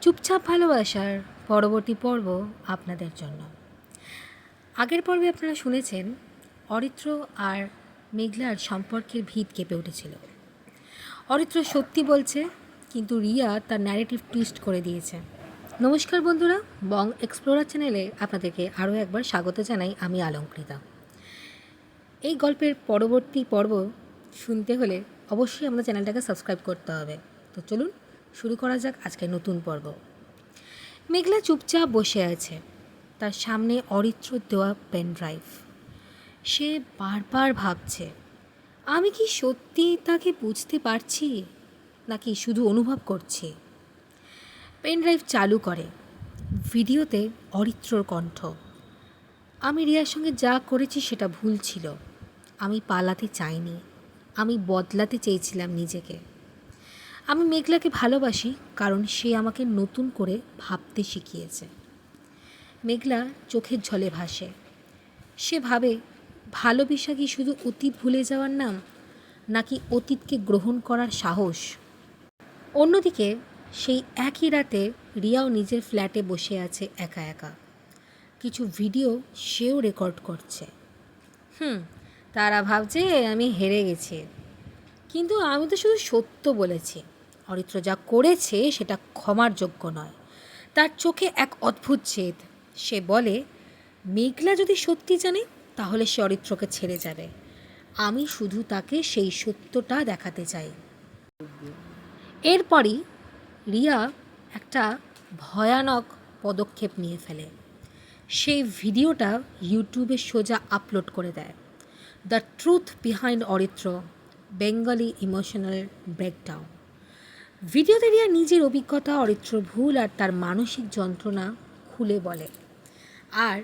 চুপচাপ ভালোবাসার পরবর্তী পর্ব আপনাদের জন্য। আগের পর্বে আপনারা শুনেছেন অরিত্র আর মেঘলার সম্পর্কের ভিত কেঁপে উঠেছিল। অরিত্র সত্যি বলছে, কিন্তু রিয়া তার ন্যারেটিভ টুইস্ট করে দিয়েছে। নমস্কার বন্ধুরা, বং এক্সপ্লোরার চ্যানেলে আপনাদেরকে আরও একবার স্বাগত জানাই। আমি অলঙ্কৃতা। এই গল্পের পরবর্তী পর্ব শুনতে হলে অবশ্যই আমাদের চ্যানেলটাকে সাবস্ক্রাইব করতে হবে। তো চলুন শুরু করা যাক আজকের নতুন পর্ব। মেঘলা চুপচাপ বসে আছে, তার সামনে অরিত্র দেওয়া পেন ড্রাইভ। সে বারবার ভাবছে, আমি কি সত্যি তাকে বুঝতে পারছি নাকি শুধু অনুভব করছি। পেন ড্রাইভ চালু করে, ভিডিওতে অরিত্রর কণ্ঠ। আমি রিয়ার সঙ্গে যা করেছি সেটা ভুল ছিল। আমি পালাতে চাইনি, আমি বদলাতে চেয়েছিলাম নিজেকে। আমি মেঘলাকে ভালোবাসি কারণ সে আমাকে নতুন করে ভাবতে শিখিয়েছে। মেঘলা চোখের জলে ভাসে। সে ভাবে, ভালোবাসা কি শুধু অতীত ভুলে যাওয়ার নাম, নাকি অতীতকে গ্রহণ করার সাহস? অন্যদিকে সেই একই রাতে রিয়াও নিজের ফ্ল্যাটে বসে আছে একা একা। কিছু ভিডিও সেও রেকর্ড করছে। তারা ভাবছে আমি হেরে গেছি, কিন্তু আমি তো শুধু সত্য বলেছি। অরিত্র যা করেছে সেটা ক্ষমার যোগ্য নয়। তার চোখে এক অদ্ভুত জেদ। সে বলে, মেঘলা যদি সত্যি জানে তাহলে সে অরিত্রকে ছেড়ে যাবে। আমি শুধু তাকে সেই সত্যটা দেখাতে চাই। এরপরই রিয়া একটা ভয়ানক পদক্ষেপ নিয়ে ফেলে। সেই ভিডিওটা ইউটিউবে সোজা আপলোড করে দেয়। The truth behind Aritra, Bengali emotional breakdown. ভিডিওতে রিয়া নিজের অভিজ্ঞতা, অরিত্র ভুল আর তার মানসিক যন্ত্রণা খুলে বলে। আর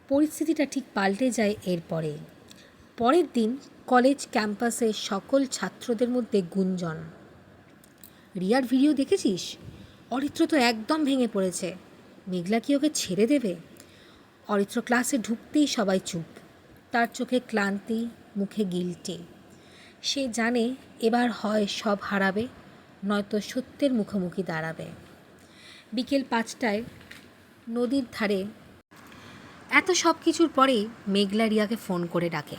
পরিস্থিতিটা ঠিক পাল্টে যায় এরপরে। পরের দিন কলেজ ক্যাম্পাসে সকল ছাত্রদের মধ্যে গুঞ্জন, রিয়ার ভিডিও দেখেছিস? অরিত্র তো একদম ভেঙে পড়েছে। মেঘলা কি ওকে ছেড়ে দেবে? অরিত্র ক্লাসে ঢুকতেই সবাই চুপ। তার চোখে ক্লান্তি, মুখে গিল্টি। সে জানে এবার হয় সব হারাবে, নয়তো সত্যের মুখোমুখি দাঁড়াবে। বিকেল 5টায় নদীর ধারে। এত সব কিছুর পরেই মেঘলা রিয়াকে ফোন করে ডাকে।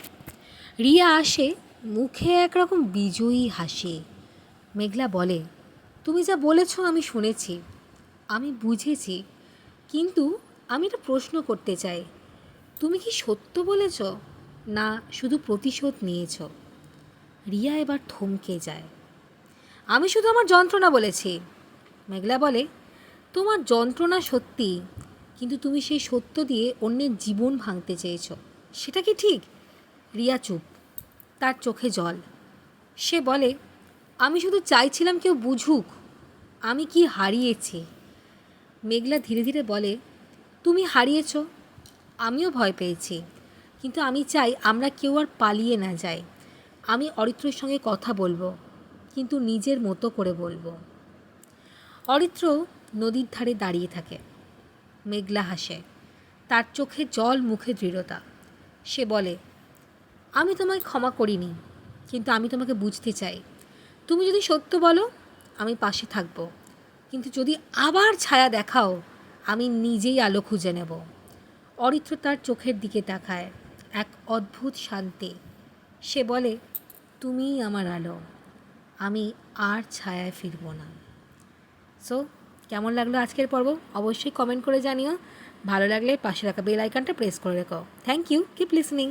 রিয়া আসে, মুখে একরকম বিজয়ী হাসি। মেঘলা বলে, তুমি যা বলেছ আমি শুনেছি, আমি বুঝেছি, কিন্তু আমি একটা প্রশ্ন করতে চাই। তুমি কি সত্য বলেছ, না শুধু প্রতিশোধ নিয়েছ? রিয়া এবার থমকে যায়। আমি শুধু আমার যন্ত্রণা বলেছি। মেঘলা বলে, তোমার যন্ত্রণা সত্যি, কিন্তু তুমি সেই সত্য দিয়ে অন্যের জীবন ভাঙতে চেয়েছ, সেটা কি ঠিক? রিয়া চুপ, তার চোখে জল। সে বলে, আমি শুধু চাইছিলাম কেউ বুঝুক আমি কি হারিয়েছি। মেঘলা ধীরে ধীরে বলে, তুমি হারিয়েছ, আমিও ভয় পেয়েছি, কিন্তু আমি চাই আমরা কেউ আর পালিয়ে না যাই। আমি অরিত্রর সঙ্গে কথা বলবো, কিন্তু নিজের মতো করে বলবো। অরিত্র নদীর ধারে দাঁড়িয়ে থাকে। মেঘলা হাসে, তার চোখে জল, মুখে দৃঢ়তা। সে বলে, আমি তোমায় ক্ষমা করিনি, কিন্তু আমি তোমাকে বুঝতে চাই। তুমি যদি সত্য বলো আমি পাশে থাকবো, কিন্তু যদি আবার ছায়া দেখাও আমি নিজেই আলো খুঁজে নেব। অরিত্র তার চোখের দিকে তাকায়, এক অদ্ভুত শান্তি। সে বলে, তুমিই আমার আলো, আমি আর ছায়ায় ফিরব না। সো কেমন লাগলো আজকের পর্ব অবশ্যই কমেন্ট করে জানিও। ভালো লাগলে পাশে রাখা বেল আইকনটা প্রেস করে রেখো। Thank you, keep listening.